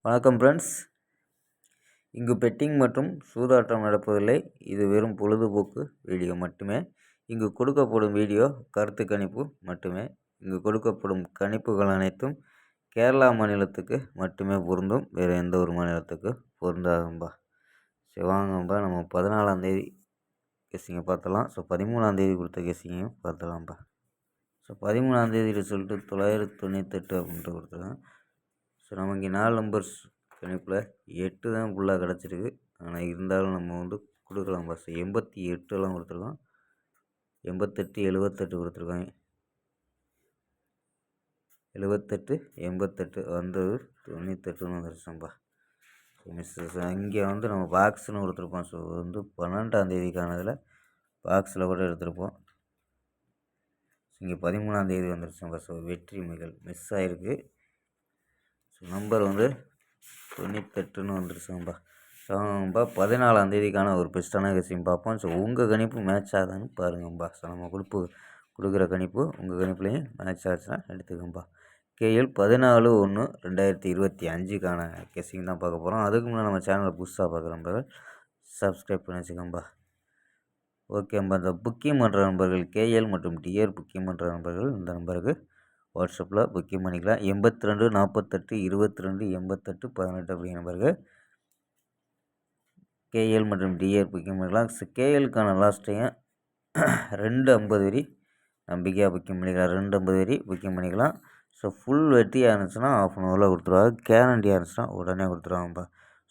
வணக்கம் ஃப்ரெண்ட்ஸ். இங்கு பெட்டிங் மற்றும் சூதாட்டம் நடப்பதில்லை. இது வெறும் பொழுதுபோக்கு வீடியோ மட்டுமே. இங்கு கொடுக்கப்படும் வீடியோ கருத்து கணிப்பு மட்டுமே. இங்கு கொடுக்கப்படும் கணிப்புகள் அனைத்தும் கேரளா மாநிலத்துக்கு மட்டுமே பொருந்தும். வேறு எந்த ஒரு மாநிலத்துக்கு பொருந்தாதும்பா. சரி வாங்கம்பா, நம்ம 14ஆந்தேதி கெஸ்ஸிங்கை பார்த்தலாம். ஸோ 13ஆந்தேதி கொடுத்த கெஸ்ஸிங்கையும் பார்த்தலாம்ப்பா. ஸோ 13ஆந்தேதி ரிசல்ட்டு 998 அப்படின்ட்டு கொடுத்துருக்கேன். ஸோ நமக்கு 4 நம்பர்ஸ் கணிப்பில் 8 தான் ஃபுல்லாக கிடச்சிருக்கு. ஆனால் இருந்தாலும் நம்ம கொடுக்கலாம்ப்பா. ஸோ 88 கொடுத்துருக்கோம். 88 78 கொடுத்துருக்காங்க. 78 88 வந்தது 98 வந்துருச்சோம்ப்பா. மிஸ்ஸஸ் இங்கே நம்ம பாக்ஸ்னு கொடுத்துருப்போம். ஸோ 12ஆந்தேதிக்கானதில் பாக்ஸில் கூட எடுத்திருப்போம். இங்கே 13ஆந்தேதி வந்துருச்சோம்ப்பா. ஸோ வெற்றி மிகல் மிஸ் ஆகிருக்கு. So number 98 வந்துருச்சுங்கப்பா. ஸோ 14ஆந்தேதிக்கான ஒரு பெஸ்ட்டான கெஸ்ஸிங் பார்ப்போம். ஸோ உங்கள் கணிப்பு மேட்ச் ஆகுதான்னு பாருங்கப்பா. ஸோ நம்ம கொடுக்குற கணிப்பு உங்கள் கணிப்புலையும் மேட்ச் ஆச்சுன்னா எடுத்துக்கோங்கப்பா. KL 14/1/2025க்கான கெஸ்ஸிங் தான் பார்க்க போகிறோம். அதுக்கு முன்னாடி நம்ம சேனலை புதுசாக பார்க்குற சப்ஸ்கிரைப் பண்ணி வச்சுக்கோங்கப்பா. ஓகேம்பா. இந்த புக்கிங் பண்ணுற நண்பர்கள் KL மற்றும் DR புக்கிங் பண்ணுற நண்பர்கள் இந்த நம்பருக்கு வாட்ஸ்அப்பில் புக்கிங் பண்ணிக்கலாம். 82 48 22 88 18 அப்படிங்கிற நம்பருக்கு KL மற்றும் DR புக்கிங் பண்ணிக்கலாம். KLக்கான லாஸ்ட் டைம் 250 வரி நம்பிக்கையாக புக்கிங் பண்ணிக்கலாம். 250 வரி புக்கிங் பண்ணிக்கலாம். ஸோ ஃபுல் வெற்றியாக இருந்துச்சுன்னா ½ அன் ஹவரில் கொடுத்துருவாங்க. கேரண்டியாக இருந்துச்சுன்னா உடனே கொடுத்துருவாங்கப்பா.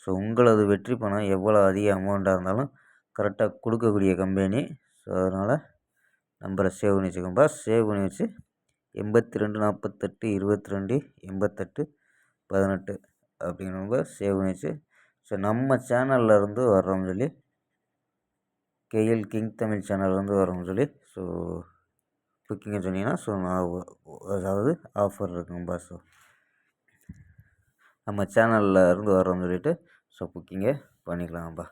ஸோ உங்களது வெற்றி பணம் எவ்வளோ அதிக அமௌண்ட்டாக இருந்தாலும் கரெக்டாக கொடுக்கக்கூடிய கம்பெனி. ஸோ அதனால் நம்பரை சேவ் பண்ணி வச்சுக்கோங்கப்பா. சேவ் பண்ணி வச்சு 82 48 22 88 18 அப்படிங்கிற நம்பர் சேவ் பண்ணி வச்சு, ஸோ நம்ம சேனல்லேருந்து வர்றோம்னு சொல்லி KL கிங் தமிழ் சேனல்லேருந்து வரோம்னு சொல்லி ஸோ புக்கிங்கை சொன்னீங்கன்னா ஸோ அதாவது ஆஃபர் இருக்குங்கப்பா. ஸோ நம்ம சேனலில் இருந்து வரோம்னு சொல்லிவிட்டு ஸோ புக்கிங்கை பண்ணிக்கலாம்ப்பா.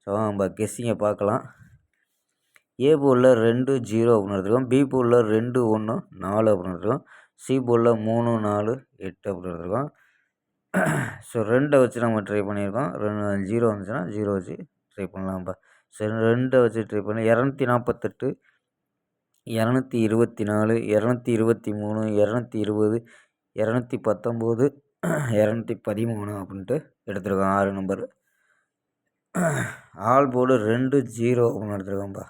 ஸோ நம்ம கெஸ்ஸிங்கை பார்க்கலாம். A போர்டில் 2 0 அப்படின்னு எடுத்துருக்கோம். B போர்டில் 2 1 4 அப்படின்னு எடுத்துருக்கோம். C போர்டில் 3 4 8 அப்படின்னு எடுத்துருக்கோம். ஸோ 2 வச்சு நம்ம ட்ரை பண்ணியிருக்கோம். 0 வந்துச்சுன்னா 0 வச்சு ட்ரை பண்ணலாம்ப்பா. சரி 2 வச்சு ட்ரை பண்ணி 248 224 223 220 219 213 அப்படின்ட்டு எடுத்துருக்கோம். 6 நம்பர். ஆல் போர்டு 2 0 அப்படின்னு எடுத்துருக்கோம்ப்பா.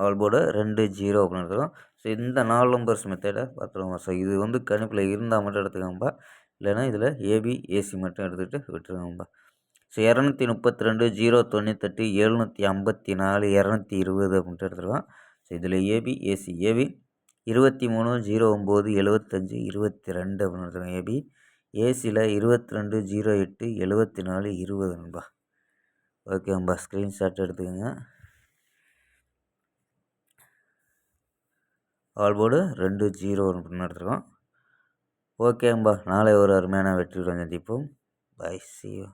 ஆல் போர்டு 2 0 அப்படின்னு எடுத்துருக்கோம். ஸோ இந்த 4 நம்பர்ஸ் மெத்தடை பார்த்துருவோம். ஸோ இது கணிப்பில் இருந்தால் மட்டும் எடுத்துக்கோங்கப்பா. இல்லைன்னா இதில் AB AC மட்டும் எடுத்துகிட்டு விட்டுருங்கப்பா. ஸோ 232 098 754 220 அப்படின்ட்டு எடுத்துருக்கோம். ஸோ இதில் AB AC AB 23 09 75 22 அப்படின்னு எடுத்துருக்கோம். AB ஏசியில் 22 08 74 20 ஓகேம்பா. ஸ்க்ரீன்ஷாட் எடுத்துக்கோங்க. ஆல் போர்டு 2 0 அப்படின்னு எடுத்துருக்கோம். ஓகேம்பா. நாளை ஒரு அருமையான வெற்றியுடன் சந்திப்போம். Bye, see you.